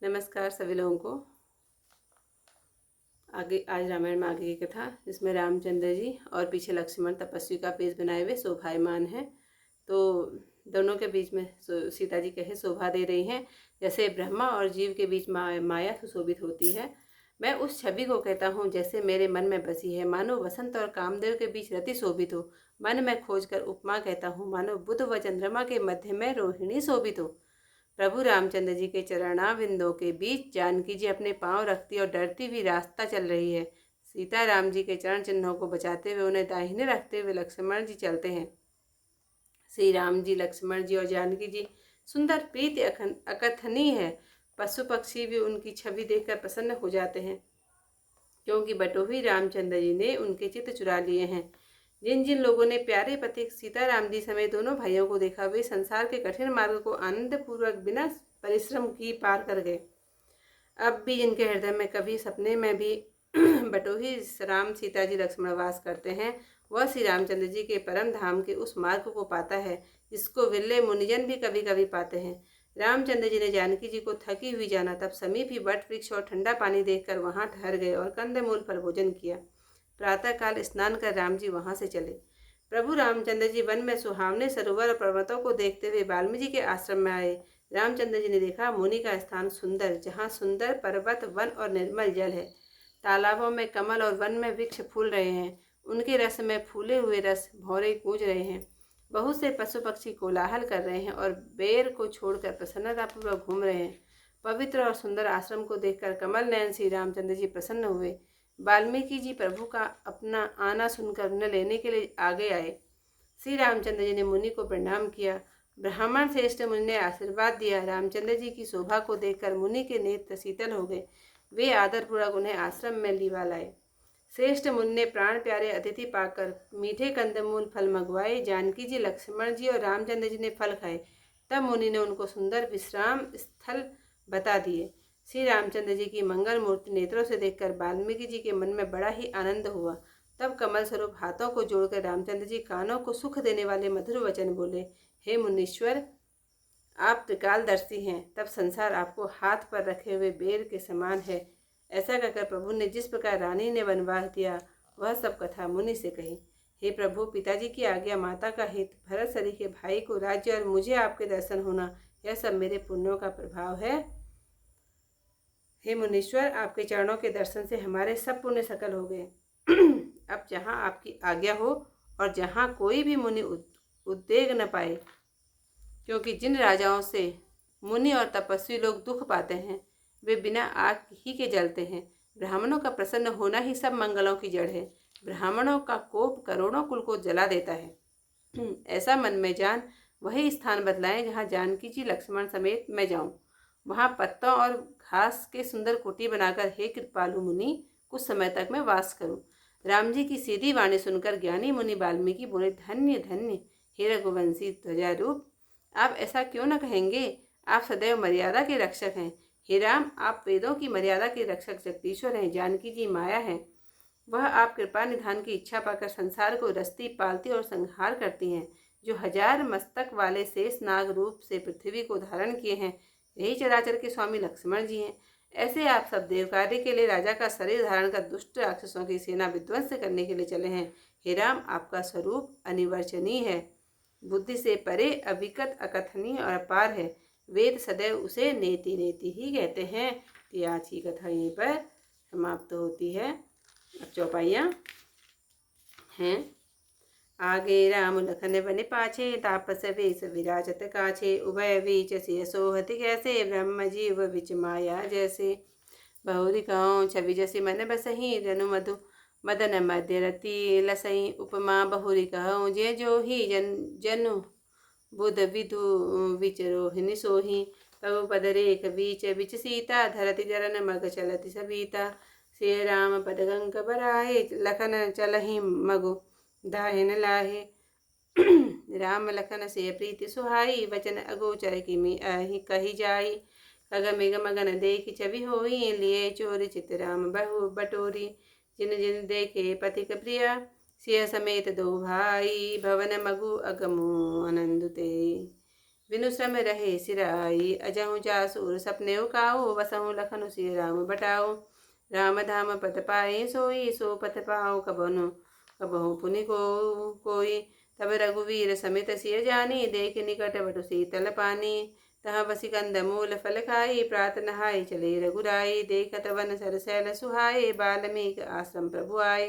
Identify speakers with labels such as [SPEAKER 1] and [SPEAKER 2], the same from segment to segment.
[SPEAKER 1] नमस्कार सभी लोगों को। आगे आज रामायण में आगे की कथा, जिसमें रामचंद्र जी और पीछे लक्ष्मण तपस्वी का पेश बनाए हुए शोभायमान हैं। तो दोनों के बीच में सीता जी कहे शोभा दे रही हैं, जैसे ब्रह्मा और जीव के बीच माया सुशोभित होती है। मैं उस छवि को कहता हूँ जैसे मेरे मन में बसी है, मानो वसंत और कामदेव के बीच रति शोभित हो। मन में खोज कर उपमा कहता हूँ, मानो बुध व चंद्रमा के मध्य में रोहिणी शोभित हो। प्रभु रामचंद्र जी के चरणाविंदों के बीच जानकी जी अपने पांव रखती और डरती हुई रास्ता चल रही है। सीता राम जी के चरण चिन्हों को बचाते हुए उन्हें दाहिने रखते हुए लक्ष्मण जी चलते हैं। श्री राम जी, लक्ष्मण जी और जानकी जी सुंदर प्रीति अकथनीय है। पशु पक्षी भी उनकी छवि देखकर प्रसन्न हो जाते हैं, क्योंकि बटोही रामचंद्र जी ने उनके चित्त चुरा लिए हैं। जिन जिन लोगों ने प्यारे पति सीताराम जी समेत दोनों भाइयों को देखा, वे संसार के कठिन मार्ग को आनंद पूर्वक बिना परिश्रम की पार कर गए। अब भी जिनके हृदय में कभी सपने में भी बटोही राम सीता जी लक्ष्मण वास करते हैं, वह श्री रामचंद्र जी के परम धाम के उस मार्ग को पाता है जिसको विरले मुनिजन भी कभी कभी पाते हैं। रामचंद्र जी ने जानकी जी को थकी हुई जाना, तब समीप ही वट वृक्ष और ठंडा पानी देखकर वहां ठहर गए और कंदमूल पर भोजन किया। प्रातःकाल स्नान कर राम जी वहां से चले। प्रभु रामचंद्र जी वन में सुहावने सरोवर और पर्वतों को देखते हुए वाल्मीकि के आश्रम में आए। रामचंद्र जी ने देखा मुनि का स्थान सुंदर, जहाँ सुंदर पर्वत, वन और निर्मल जल है। तालाबों में कमल और वन में वृक्ष फूल रहे हैं। उनके रस में फूले हुए रस भौरे गूंज रहे हैं। बहुत से पशु पक्षी कोलाहल कर रहे हैं और बेर को छोड़कर प्रसन्नतापूर्वक घूम रहे हैं। पवित्र और सुंदर आश्रम को देखकर कमल नयन श्री रामचंद्र जी प्रसन्न हुए। वाल्मीकि जी प्रभु का अपना आना सुनकर उन्हें लेने के लिए आगे आए। श्री रामचंद्र जी ने मुनि को प्रणाम किया। ब्राह्मण श्रेष्ठ मुनि ने आशीर्वाद दिया। रामचंद्र जी की शोभा को देखकर मुनि के नेत्र शीतल हो गए। वे आदरपूर्वक उन्हें आश्रम में लिवा लाए। श्रेष्ठ मुनि ने प्राण प्यारे अतिथि पाकर मीठे कंदमूल फल मंगवाए। जानकी जी, लक्ष्मण जी और रामचंद्र जी ने फल खाए। तब मुनि ने उनको सुंदर विश्राम स्थल बता दिए। श्री रामचंद्र जी की मंगल मूर्ति नेत्रों से देखकर वाल्मीकि जी के मन में बड़ा ही आनंद हुआ। तब कमल स्वरूप हाथों को जोड़कर रामचंद्र जी कानों को सुख देने वाले मधुर वचन बोले। हे मुनीश्वर, आप त्रिकालदर्शी हैं, तब संसार आपको हाथ पर रखे हुए बेर के समान है। ऐसा कहकर प्रभु ने जिस प्रकार रानी ने वनवास दिया, वह सब कथा मुनि से कही। हे प्रभु, पिताजी की आज्ञा, माता का हित, भरत सरी के भाई को राज्य और मुझे आपके दर्शन होना, यह सब मेरे पुण्यों का प्रभाव है। हे मुनीश्वर, आपके चरणों के दर्शन से हमारे सब पुण्य सकल हो गए। अब जहाँ आपकी आज्ञा हो और जहाँ कोई भी मुनि उद्वेग न पाए, क्योंकि जिन राजाओं से मुनि और तपस्वी लोग दुख पाते हैं, वे बिना आग ही के जलते हैं। ब्राह्मणों का प्रसन्न होना ही सब मंगलों की जड़ है। ब्राह्मणों का कोप करोड़ों कुल को जला देता है। ऐसा मन में जान वही स्थान बतलाएं जहाँ जानकी जी लक्ष्मण समेत मैं जाऊं। वहाँ पत्तों और घास के सुंदर कुटी बनाकर हे कृपालु मुनि, कुछ समय तक मैं वास करूं। राम जी की सीधी वाणी सुनकर ज्ञानी मुनि वाल्मीकि बोले, धन्य धन्य हे रघुवंशी ध्वजारूप, आप ऐसा क्यों न कहेंगे। आप सदैव मर्यादा के रक्षक हैं। हे राम, आप वेदों की मर्यादा के रक्षक जगदीश्वर हैं। जानकी जी माया है, वह आप कृपा निधान की इच्छा पाकर संसार को रचती, पालती और संहार करती हैं। जो 1000 मस्तक वाले शेष नाग रूप से पृथ्वी को धारण किए हैं, यही चराचर के स्वामी लक्ष्मण जी हैं। ऐसे आप सब देव कार्य के लिए राजा का शरीर धारण कर दुष्ट राक्षसों की सेना विध्वंस करने के लिए चले हैं। हे राम, आपका स्वरूप अनिवर्चनीय है, बुद्धि से परे, अविकत, अकथनीय और अपार है। वेद सदैव उसे नेति नेति ही कहते हैं। तो आज की कथा यहीं पर समाप्त होती है। अब चौपाइयाँ हैं। आगे राम लखन बन पाछे, तापस वेश विराजत काछे। उभय बीच सिय सोहति कैसे, ब्रह्म जीव बिच माया जैसे। बहुरी कहूँ छवि जैसी मन बसही, रनु मधु मदन मध्य रति लसई। उपमा बहुरी कहूँ जे जो ही जनु बुध विधु विचरोहिणी सोही। प्रभु पद रेख बीच बिच सीता, धरति जरन मग चलति सबीता। श्री राम पद गंग बराहे, लखन चलहि मगु दाहिन लाहे। राम लखन से प्रीति सुहाई, वचन अगोचर किमि अहि कही जाई। खग मेघ मगन देखि छवि होई, लिए चोरी चित राम बहु बटोरी। जिन जिन देखे पथिक प्रिया, सिय समेत दो भाई, भवन मगु अगमु आनंद ते। बिनु श्रम रहे सिराई, अजहु जासुर सपने काऊ, बसहु लखनु सिय राम बटाओ। राम धाम पत पाए सोई, सो पत पाओ कबहु पुनि को कोई। तब रघुवीर समेत सिय जानी, देख निकट बटु शीतल पानी। तहाँ बसी कंद मूल फल खाई, प्रात नहाई चले रघुराई। देखत वन सरसैल सुहाए, बाल्मीक आश्रम प्रभु आए।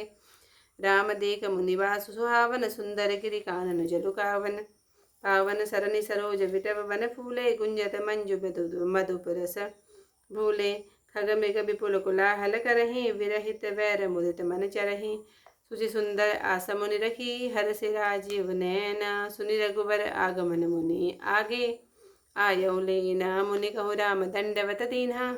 [SPEAKER 1] राम देख मुनिवास सुहावन, सुंदर गिरि कानन जलुकावन। पावन सरनि सरोज विटप वन फूले, गुंजत मंजु मधुप रस भूले। खग मृग विपुल कोलाहल करहीं, विरहित वैर मुदित मन चरहीं। सुचि सुंदर आसन मुनि रखी, हर से राजीव नैना। सुनि रघुवर आगमन मुनि आगे, आयौ लेना। मुनि कहु राम दंडवत दीन्हा,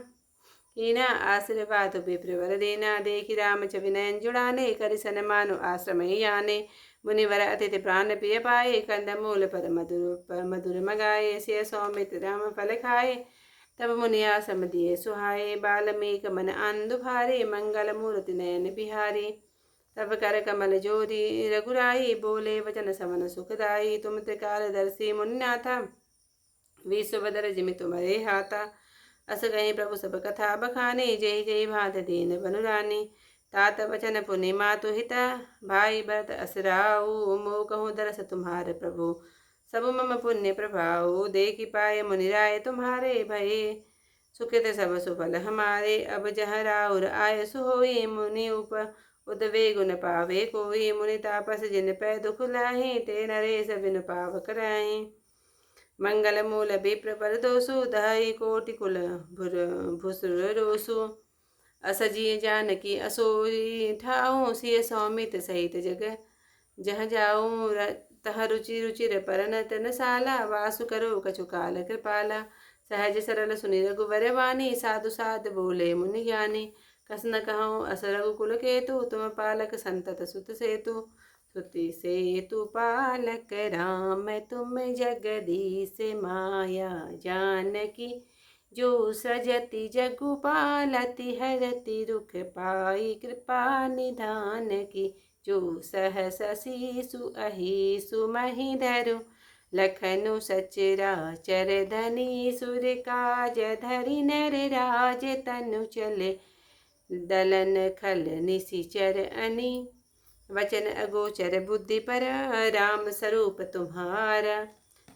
[SPEAKER 1] कीना आशीर्वाद विप्रवर देना। देखि राम च विनयन जुड़ाने, करि सन्मानु आश्रम आने। मुनिवर अतिथि प्राण प्रिय पाए, कंद मूल पर मधुर मगाए। सिय सौमित राम फल खाए, तब मुनि आश्रम दिए सुहाए। बाल्मीक मन आनंद भारे, मंगल मूर्ति नयन बिहारी। तब कर कमल जोरी रघुराई, बोले वचन सवन सुखदाई। तुम त्रिकाल दर्शी मुनिनाथा, विश्वदर जिमि तुम्हारे हाथा। अस कहीं प्रभु सब कथा बखाने, जय जय भात दीन बनुरानी। तात वचन पुनि मातु हिता, भाई भरत असराऊ। मोह कहूँ दरस तुम्हारे प्रभु, सब मम पुण्य प्रभाऊ। देखि पाए मुनि राय तुम्हारे, भये सुखित सब सुफल हमारे। अब जहाँ राउर आय सोई, मुनि उप उदवे गुण पावे कोई। मुनि तापस जिन पै दुख लाहि, ते नरेश बिनु पावक राहि। मंगल मूल विप्र पर दोषु, दहाई कोटि कुल भुसुर रोसु। असजिय जानकी असोई ठाऊं, सिय सौमित सहित जग जह जाऊं। तह रुचि रुचिर परन तनसाला, वासु करो कछु काल कृपाला। सहज सरल सुनि रघुवर वाणी, साधु साध बोले मुनि ज्ञानी। कस न कहूँ अस रघुकुल केतु, तुम पालक संतत सुत सेतु। सुति सेतु पालक राम, तुम जगदीश माया जानकी। जो सजति जगु पालति, हरति रुख पाई कृपा निधान की। जो सहस शीसु अहिसु महि धरु, लखनु सचराचर धनी। सुर काज धरि नर राज, तनु चले दलन खल निशिचर अनि। वचन अगोचर बुद्धि पर, राम स्वरूप तुम्हारा।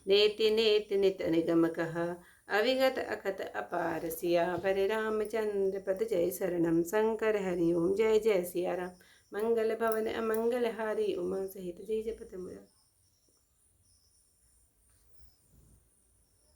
[SPEAKER 1] नेति नेति नित निगम कहा, अविगत अखत अपार। सियावर रामचंद्र पद जय शरणम, शंकर हरि ओम। जय जय सिया राम। मंगल भवन अमंगल हारी, उमा सहित जय जपत मुरा।